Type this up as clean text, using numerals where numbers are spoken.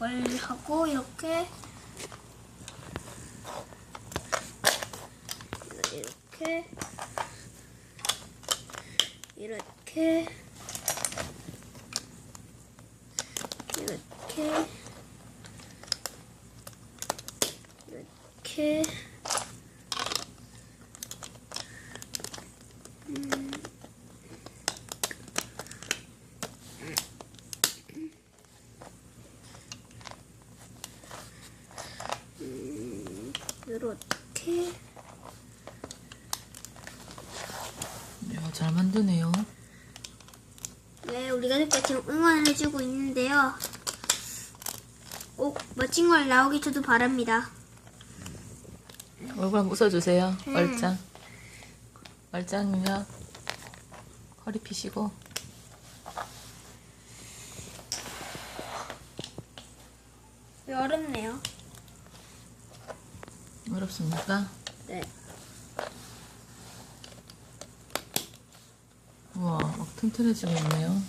이걸 하고 이렇게 이렇게 이렇게 이렇게 이렇게 이렇게. 야, 잘 만드네요. 네, 우리 가족과 지금 응원을 해주고 있는데요. 꼭 멋진 걸 나오길 저도 바랍니다. 얼굴 한번 웃어주세요. 얼짱. 얼짱이요. 허리 펴시고. 어렵네요. 어렵습니까? 네. 우와, 막 튼튼해지고 있네요.